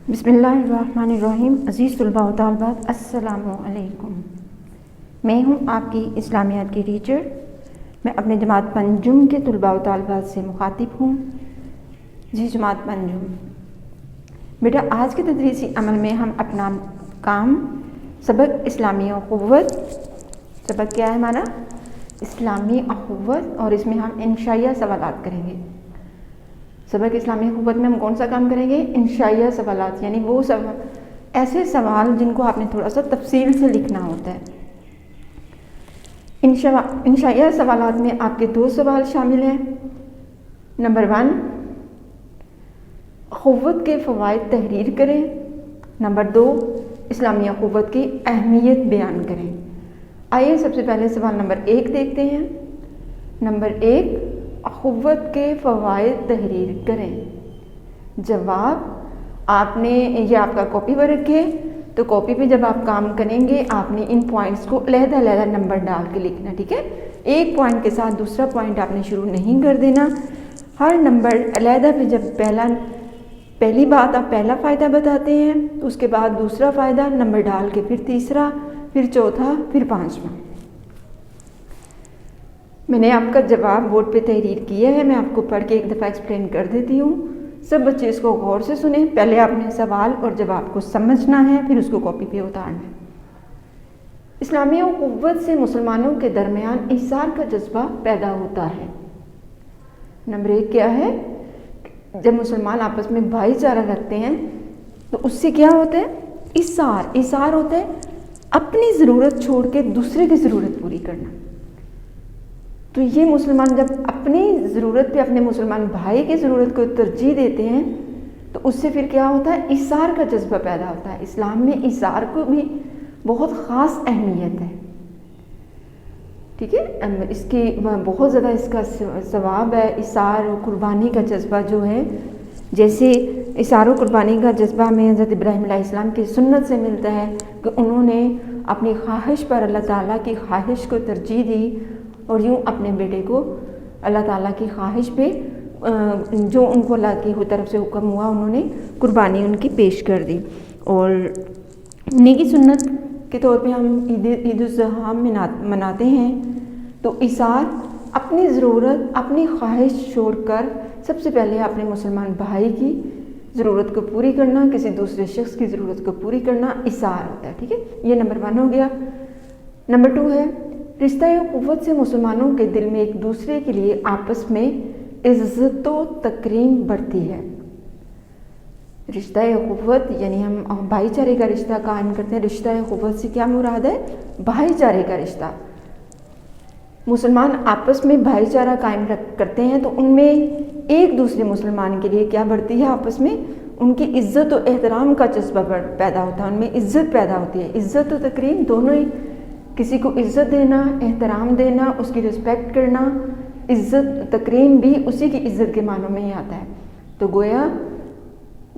بسم اللہ الرحمن الرحیم۔ عزیز طلباء و طالبات، السلام علیکم۔ میں ہوں آپ کی اسلامیات کی ٹیچر۔ میں اپنے جماعت پنجم کے طلباء و طالبات سے مخاطب ہوں۔ جی جماعت پنجم، بیٹا آج کے تدریسی عمل میں ہم اپنا کام سبق اسلامی اخوت، سبق کیا ہے ہمارا؟ اسلامی اخوت، اور اس میں ہم انشائیہ سوالات کریں گے۔ سبق اسلامی اخوت میں ہم کون سا کام کریں گے؟ انشائیہ سوالات، یعنی وہ ایسے سوال جن کو آپ نے تھوڑا سا تفصیل سے لکھنا ہوتا ہے۔ انشائیہ سوالات میں آپ کے 2 سوال شامل ہیں۔ نمبر 1، اخوت کے فوائد تحریر کریں۔ نمبر 2، اسلامی اخوت کی اہمیت بیان کریں۔ آئیے سب سے پہلے سوال نمبر 1 دیکھتے ہیں۔ نمبر 1، اخوت کے فوائد تحریر کریں۔ جواب، آپ نے یہ آپ کا کاپی پر رکھے، تو کاپی پہ جب آپ کام کریں گے آپ نے ان پوائنٹس کو علیحدہ علیحدہ نمبر ڈال کے لکھنا، ٹھیک ہے؟ ایک پوائنٹ کے ساتھ دوسرا پوائنٹ آپ نے شروع نہیں کر دینا، ہر نمبر علیحدہ پہ جب پہلی بات آپ پہلا فائدہ بتاتے ہیں تو اس کے بعد دوسرا فائدہ نمبر ڈال کے پھر تیسرا، پھر چوتھا، پھر 5واں۔ میں نے آپ کا جواب بورڈ پہ تحریر کیا ہے، میں آپ کو پڑھ کے ایک دفعہ ایکسپلین کر دیتی ہوں۔ سب بچے اس کو غور سے سنیں۔ پہلے آپ نے سوال اور جواب کو سمجھنا ہے، پھر اس کو کاپی پہ اتارنا ہے۔ اسلامی اخوت سے مسلمانوں کے درمیان ایثار کا جذبہ پیدا ہوتا ہے۔ نمبر 1 کیا ہے؟ جب مسلمان آپس میں بھائی چارہ رکھتے ہیں تو اس سے کیا ہوتا ہے؟ ایثار ہوتا ہے اپنی ضرورت چھوڑ کے دوسرے کی ضرورت پوری کرنا۔ تو یہ مسلمان جب اپنی ضرورت پہ اپنے مسلمان بھائی کی ضرورت کو ترجیح دیتے ہیں تو اس سے پھر کیا ہوتا ہے؟ ایثار کا جذبہ پیدا ہوتا ہے۔ اسلام میں ایثار کو بھی بہت خاص اہمیت ہے، ٹھیک ہے؟ اس کی بہت زیادہ اس کا ثواب ہے۔ ایثار و قربانی کا جذبہ جو ہے، جیسے ایثار و قربانی کا جذبہ ہمیں حضرت ابراہیم علیہ السلام کی سنت سے ملتا ہے کہ انہوں نے اپنی خواہش پر اللہ تعالیٰ کی خواہش کو ترجیح دی، اور یوں اپنے بیٹے کو اللہ تعالیٰ کی خواہش پہ جو ان کو اللہ کی طرف سے حکم ہوا انہوں نے قربانی ان کی پیش کر دی۔ اور انہیں کی سنت کے طور پہ ہم عید الاضحیٰ مناتے ہیں۔ تو ایثار، اپنی ضرورت اپنی خواہش چھوڑ کر سب سے پہلے اپنے مسلمان بھائی کی ضرورت کو پوری کرنا، کسی دوسرے شخص کی ضرورت کو پوری کرنا ایثار ہوتا ہے، ٹھیک ہے؟ یہ نمبر 1 ہو گیا۔ نمبر 2 ہے، رشتہ اخوت سے مسلمانوں کے دل میں ایک دوسرے کے لیے آپس میں عزت و تکریم بڑھتی ہے۔ رشتہ اخوت یعنی ہم بھائی چارے کا رشتہ قائم کرتے ہیں۔ رشتہ اخوت سے کیا مراد ہے؟ بھائی چارے کا رشتہ۔ مسلمان آپس میں بھائی چارہ قائم کرتے ہیں تو ان میں ایک دوسرے مسلمان کے لیے کیا بڑھتی ہے؟ آپس میں ان کی عزت و احترام کا جذبہ پیدا ہوتا ہے، ان میں عزت پیدا ہوتی ہے۔ عزت و تکریم دونوں ہی، کسی کو عزت دینا، احترام دینا، اس کی رسپیکٹ کرنا، عزت تکریم بھی اسی کی عزت کے معنوں میں ہی آتا ہے۔ تو گویا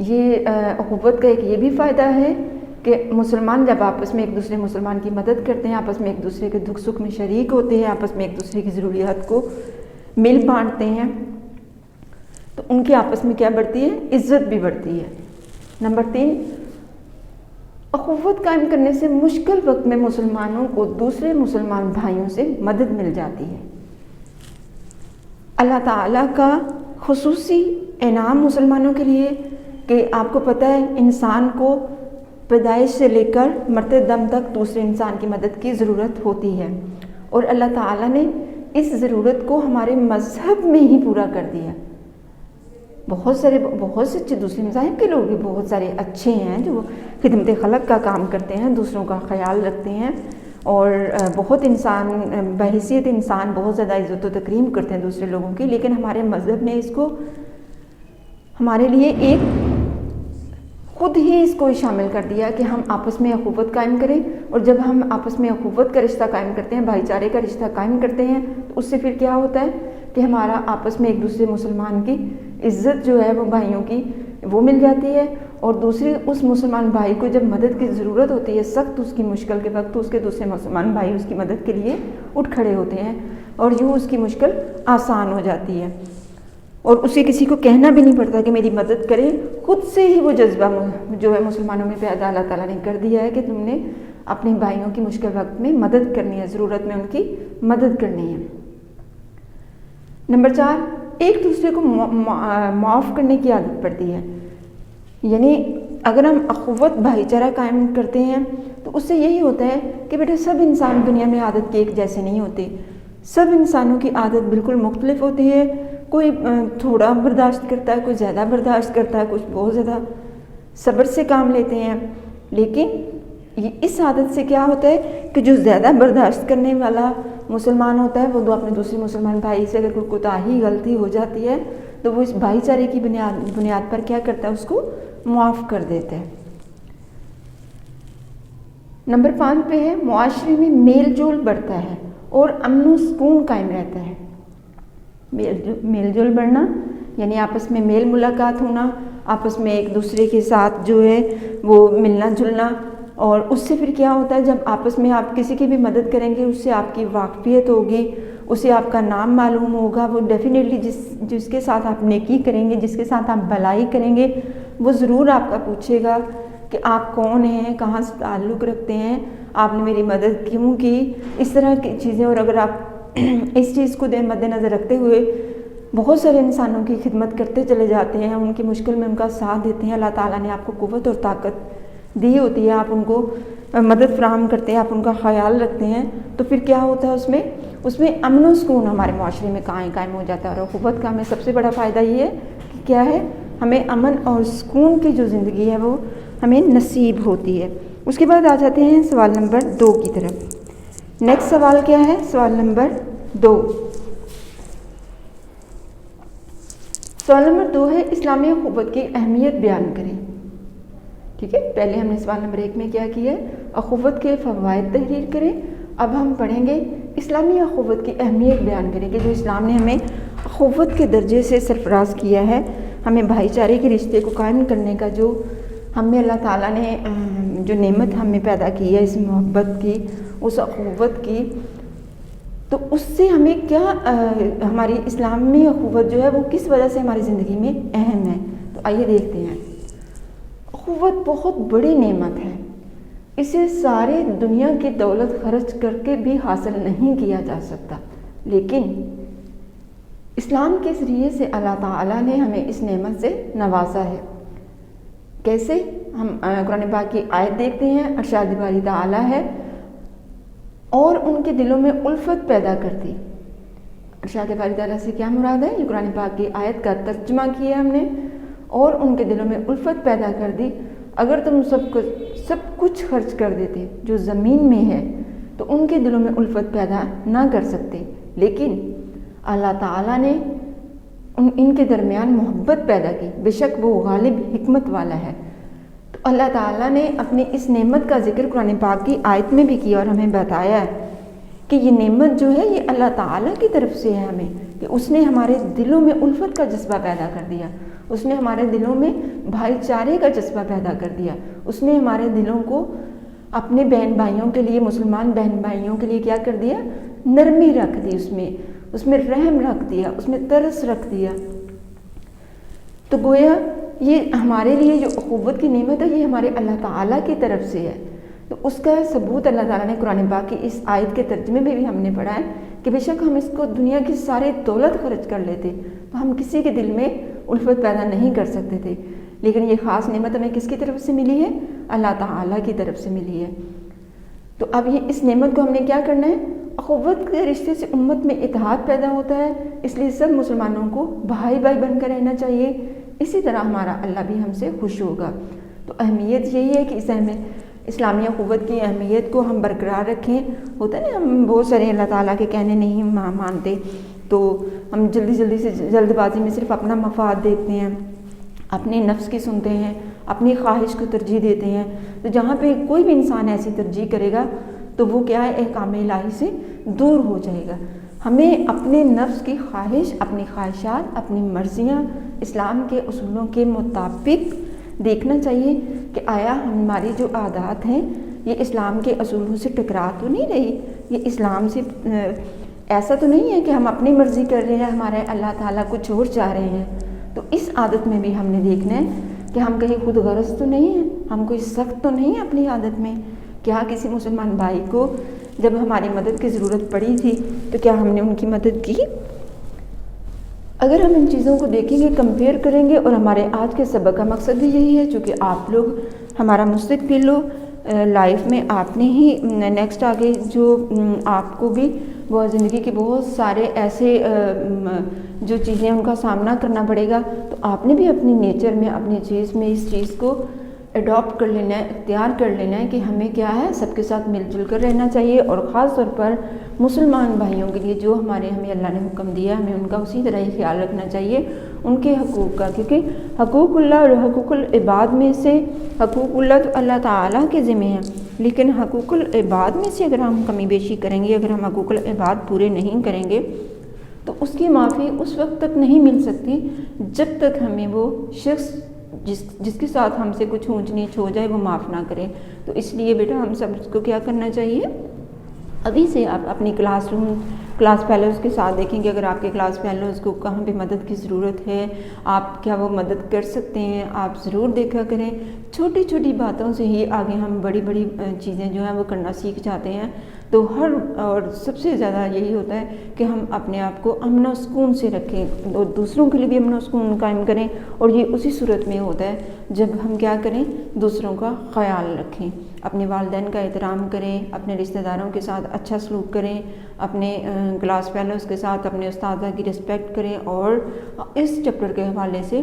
یہ اخوت کا ایک یہ بھی فائدہ ہے کہ مسلمان جب آپس میں ایک دوسرے مسلمان کی مدد کرتے ہیں، آپس میں ایک دوسرے کے دکھ سکھ میں شریک ہوتے ہیں، آپس میں ایک دوسرے کی ضروریات کو مل بانٹتے ہیں، تو ان کی آپس میں کیا بڑھتی ہے؟ عزت بھی بڑھتی ہے۔ نمبر 3، اخوت قائم کرنے سے مشکل وقت میں مسلمانوں کو دوسرے مسلمان بھائیوں سے مدد مل جاتی ہے۔ اللہ تعالیٰ کا خصوصی انعام مسلمانوں کے لیے کہ آپ کو پتہ ہے انسان کو پیدائش سے لے کر مرتے دم تک دوسرے انسان کی مدد کی ضرورت ہوتی ہے، اور اللہ تعالیٰ نے اس ضرورت کو ہمارے مذہب میں ہی پورا کر دیا۔ بہت سے اچھے دوسرے مذاہب کے لوگ بھی بہت سارے اچھے ہیں جو خدمت خلق کا کام کرتے ہیں، دوسروں کا خیال رکھتے ہیں، اور بہت بحیثیت انسان بہت زیادہ عزت و تکریم کرتے ہیں دوسرے لوگوں کی، لیکن ہمارے مذہب نے اس کو ہمارے لیے خود ہی اس کو شامل کر دیا کہ ہم آپس میں اخوت قائم کریں، اور جب ہم آپس میں اخوت کا رشتہ قائم کرتے ہیں، بھائی چارے کا رشتہ قائم کرتے ہیں، تو اس سے پھر کیا ہوتا ہے کہ ہمارا آپس میں ایک دوسرے مسلمان کی عزت جو ہے وہ بھائیوں کی وہ مل جاتی ہے، اور دوسرے اس مسلمان بھائی کو جب مدد کی ضرورت ہوتی ہے سخت اس کی مشکل کے وقت، تو اس کے دوسرے مسلمان بھائی اس کی مدد کے لیے اٹھ کھڑے ہوتے ہیں، اور یوں اس کی مشکل آسان ہو جاتی ہے۔ اور اسے کسی کو کہنا بھی نہیں پڑتا کہ میری مدد کریں، خود سے ہی وہ جذبہ جو ہے مسلمانوں میں پیدا اللہ تعالیٰ نے کر دیا ہے کہ تم نے اپنے بھائیوں کی مشکل وقت میں مدد کرنی ہے، ضرورت میں ان کی مدد کرنی ہے۔ نمبر 4، ایک دوسرے کو معاف کرنے کی عادت پڑتی ہے، یعنی اگر ہم اخوت بھائی چارہ قائم کرتے ہیں تو اس سے یہی ہوتا ہے کہ بیٹا سب انسان دنیا میں عادت کے ایک جیسے نہیں ہوتے، سب انسانوں کی عادت بالکل مختلف ہوتی ہے، کوئی تھوڑا برداشت کرتا ہے، کوئی زیادہ برداشت کرتا ہے، کچھ بہت زیادہ صبر سے کام لیتے ہیں۔ لیکن اس عادت سے کیا ہوتا ہے کہ جو زیادہ برداشت کرنے والا مسلمان ہوتا ہے وہ اپنے دوسرے مسلمان بھائی سے اگر کوئی کوتاہی غلطی ہو جاتی ہے تو وہ اس بھائی چارے کی بنیاد پر کیا کرتا ہے، اس کو معاف کر دیتا ہے۔ نمبر 5 پہ ہے معاشرے میں میل جول بڑھتا ہے اور امن و سکون قائم رہتا ہے۔ میل جول بڑھنا یعنی آپس میں میل ملاقات ہونا، آپس میں ایک دوسرے کے ساتھ جو ہے وہ ملنا جلنا، اور اس سے پھر کیا ہوتا ہے جب آپس میں آپ کسی کی بھی مدد کریں گے اس سے آپ کی واقفیت ہوگی، اسے آپ کا نام معلوم ہوگا، وہ ڈیفینیٹلی جس کے ساتھ آپ نیکی کریں گے، جس کے ساتھ آپ بھلائی کریں گے، وہ ضرور آپ کا پوچھے گا کہ آپ کون ہیں، کہاں سے تعلق رکھتے ہیں، آپ نے میری مدد کیوں کی، اس طرح کی چیزیں۔ اور اگر آپ اس چیز کو مد نظر رکھتے ہوئے بہت سارے انسانوں کی خدمت کرتے چلے جاتے ہیں، ان کی مشکل میں ان کا ساتھ دیتے ہیں، اللہ تعالیٰ نے آپ کو قوت اور طاقت دی ہوتی ہے، آپ ان کو مدد فراہم کرتے ہیں، آپ ان کا خیال رکھتے ہیں، تو پھر کیا ہوتا ہے اس میں امن و سکون ہمارے معاشرے میں قائم ہو جاتا ہے۔ اور قوت کا ہمیں سب سے بڑا فائدہ یہ ہے کہ کیا ہے، ہمیں امن اور سکون کی جو زندگی ہے وہ ہمیں نصیب ہوتی ہے۔ اس کے بعد آ جاتے ہیں سوال نمبر 2 کی طرف۔ نیکسٹ سوال کیا ہے؟ سوال نمبر 2۔ سوال نمبر 2 ہے اسلامی اخوت کی اہمیت بیان کریں۔ ٹھیک ہے، پہلے ہم نے سوال نمبر 1 میں کیا کیا ہے، اخوت کے فوائد تحریر کریں۔ اب ہم پڑھیں گے اسلامی اخوت کی اہمیت بیان کریں کہ جو اسلام نے ہمیں اخوت کے درجے سے سرفراز کیا ہے، ہمیں بھائی چارے کے رشتے کو قائم کرنے کا جو ہمیں اللہ تعالیٰ نے جو نعمت ہمیں پیدا کی ہے، اس محبت کی، اس اخوت کی، تو اس سے ہمیں کیا ہماری اسلامی اخوت جو ہے وہ کس وجہ سے ہماری زندگی میں اہم ہے۔ تو آئیے دیکھتے ہیں۔ اخوت بہت بڑی نعمت ہے، اسے ساری دنیا کی دولت خرچ کر کے بھی حاصل نہیں کیا جا سکتا، لیکن اسلام کے ذریعے سے اللہ تعالیٰ نے ہمیں اس نعمت سے نوازا ہے۔ کیسے؟ ہم قرآن پاک کی آیت دیکھتے ہیں، ارشاد باری تعالیٰ ہے اور ان کے دلوں میں الفت پیدا کر دی۔ ارشاد باری تعالیٰ سے کیا مراد ہے؟ یہ قرآن پاک کی آیت کا ترجمہ کیا ہم نے، اور ان کے دلوں میں الفت پیدا کر دی۔ اگر تم سب کچھ خرچ کر دیتے جو زمین میں ہے تو ان کے دلوں میں الفت پیدا نہ کر سکتے، لیکن اللہ تعالیٰ نے ان کے درمیان محبت پیدا کی، بے شک وہ غالب حکمت والا ہے۔ تو اللہ تعالیٰ نے اپنی اس نعمت کا ذکر قرآن پاک کی آیت میں بھی کیا اور ہمیں بتایا ہے کہ یہ نعمت جو ہے یہ اللہ تعالیٰ کی طرف سے ہے ہمیں، کہ اس نے ہمارے دلوں میں الفت کا جذبہ پیدا کر دیا، اس نے ہمارے دلوں میں بھائی چارے کا جذبہ پیدا کر دیا، اس نے ہمارے دلوں کو اپنے بہن بھائیوں کے لیے، مسلمان بہن بھائیوں کے لیے کیا کر دیا؟ نرمی رکھ دی، اس میں رحم رکھ دیا، اس میں ترس رکھ دیا۔ تو گویا یہ ہمارے لیے جو اخوت کی نعمت ہے یہ ہمارے اللہ تعالیٰ کی طرف سے ہے۔ تو اس کا ثبوت اللہ تعالیٰ نے قرآن پاک کی اس آیت کے ترجمے میں بھی ہم نے پڑھا ہے کہ بے شک ہم اس کو دنیا کی ساری دولت خرچ کر لیتے تو ہم کسی کے دل میں الفت پیدا نہیں کر سکتے تھے، لیکن یہ خاص نعمت ہمیں کس کی طرف سے ملی ہے؟ اللہ تعالیٰ کی طرف سے ملی ہے۔ تو اب یہ اس نعمت کو ہم نے کیا کرنا ہے؟ اخوت کے رشتے سے امت میں اتحاد پیدا ہوتا ہے، اس لیے سب مسلمانوں کو بھائی بھائی بن کر رہنا چاہیے، اسی طرح ہمارا اللہ بھی ہم سے خوش ہوگا۔ تو اہمیت یہی ہے کہ اس اسلامی اخوت کی اہمیت کو ہم برقرار رکھیں۔ ہوتا ہے نا، ہم بہت سارے اللہ تعالیٰ کے کہنے نہیں مانتے، تو ہم جلدی سے جلد بازی میں صرف اپنا مفاد دیکھتے ہیں، اپنے نفس کی سنتے ہیں، اپنی خواہش کو ترجیح دیتے ہیں۔ تو جہاں پہ کوئی بھی انسان ایسی ترجیح کرے گا تو وہ کیا ہے؟ احکام الہی سے دور ہو جائے گا۔ ہمیں اپنے نفس کی خواہش، اپنی خواہشات، اپنی مرضیاں اسلام کے اصولوں کے مطابق دیکھنا چاہیے کہ آیا ہماری جو عادات ہیں یہ اسلام کے اصولوں سے ٹکرا تو نہیں رہی، یہ اسلام سے ایسا تو نہیں ہے کہ ہم اپنی مرضی کر رہے ہیں، ہمارے اللہ تعالیٰ کچھ اور چاہ رہے ہیں. تو اس عادت میں بھی ہم نے دیکھنا ہے کہ ہم کہیں خود غرض تو نہیں ہیں، ہم کوئی سخت تو نہیں ہے اپنی عادت میں. کیا کسی مسلمان بھائی کو جب ہماری مدد کی ضرورت پڑی تھی تو کیا ہم نے ان کی مدد کی؟ اگر ہم ان چیزوں کو دیکھیں گے، کمپیئر کریں گے، اور ہمارے آج کے سبق کا مقصد بھی یہی ہے، چونکہ آپ لوگ ہمارا مستقبل ہو، لائف میں آپ نے ہی نیکسٹ آگے جو آپ کو بھی وہ زندگی کے بہت سارے ایسے جو چیزیں ان کا سامنا کرنا پڑے گا، تو آپ نے بھی اپنی نیچر میں، اپنی چیز میں اس چیز کو اڈاپٹ کر لینا ہے، اختیار کر لینا ہے کہ ہمیں کیا ہے، سب کے ساتھ مل جل کر رہنا چاہیے. اور خاص طور پر مسلمان بھائیوں کے لیے جو ہمیں اللہ نے حکم دیا، ہمیں ان کا اسی طرح ہی خیال رکھنا چاہیے، ان کے حقوق کا. کیونکہ حقوق اللہ اور حقوق العباد میں سے حقوق اللہ تو اللہ تعالیٰ کے ذمہ ہیں، لیکن حقوق العباد میں سے اگر ہم کمی بیشی کریں گے، اگر ہم حقوق العباد پورے نہیں کریں گے تو اس کی معافی اس وقت تک نہیں مل سکتی جب تک ہمیں وہ شخص جس کے ساتھ ہم سے کچھ اونچ نیچ ہو جائے وہ معاف نہ کرے. تو اس لیے بیٹا ہم سب کو کیا کرنا چاہیے، ابھی سے آپ اپنی کلاس فیلوز کے ساتھ دیکھیں گے. اگر آپ کے کلاس فیلوز کو کہاں پہ مدد کی ضرورت ہے، آپ کیا وہ مدد کر سکتے ہیں، آپ ضرور دیکھا کریں. چھوٹی چھوٹی باتوں سے ہی آگے ہم بڑی بڑی چیزیں جو ہیں وہ کرنا سیکھ جاتے ہیں. تو اور سب سے زیادہ یہی ہوتا ہے کہ ہم اپنے آپ کو امن و سکون سے رکھیں اور دوسروں کے لیے بھی امن و سکون قائم کریں. اور یہ اسی صورت میں ہوتا ہے جب ہم کیا کریں، دوسروں کا خیال رکھیں، اپنے والدین کا احترام کریں، اپنے رشتہ داروں کے ساتھ اچھا سلوک کریں، اپنے کلاس فیلوز کے ساتھ اپنے استاذہ کی رسپیکٹ کریں. اور اس چیپٹر کے حوالے سے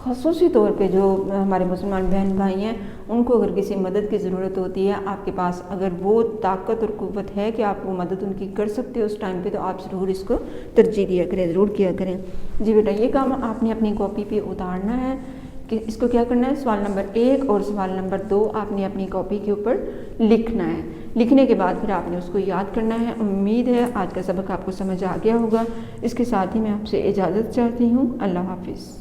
خصوصی طور پہ جو ہمارے مسلمان بہن بھائی ہیں، ان کو اگر کسی مدد کی ضرورت ہوتی ہے، آپ کے پاس اگر وہ طاقت اور قوت ہے کہ آپ وہ مدد ان کی کر سکتے ہو اس ٹائم پہ، تو آپ ضرور اس کو ترجیح دیا کریں، ضرور کیا کریں. جی بیٹا، یہ کام آپ نے اپنی کاپی پہ اتارنا ہے کہ اس کو کیا کرنا ہے، سوال نمبر 1 اور سوال نمبر 2 آپ نے اپنی کاپی کے اوپر لکھنا ہے. لکھنے کے بعد پھر آپ نے اس کو یاد کرنا ہے. امید ہے آج کا سبق آپ کو سمجھ آ گیا ہوگا. اس کے ساتھ ہی میں آپ سے اجازت چاہتی ہوں. اللہ حافظ.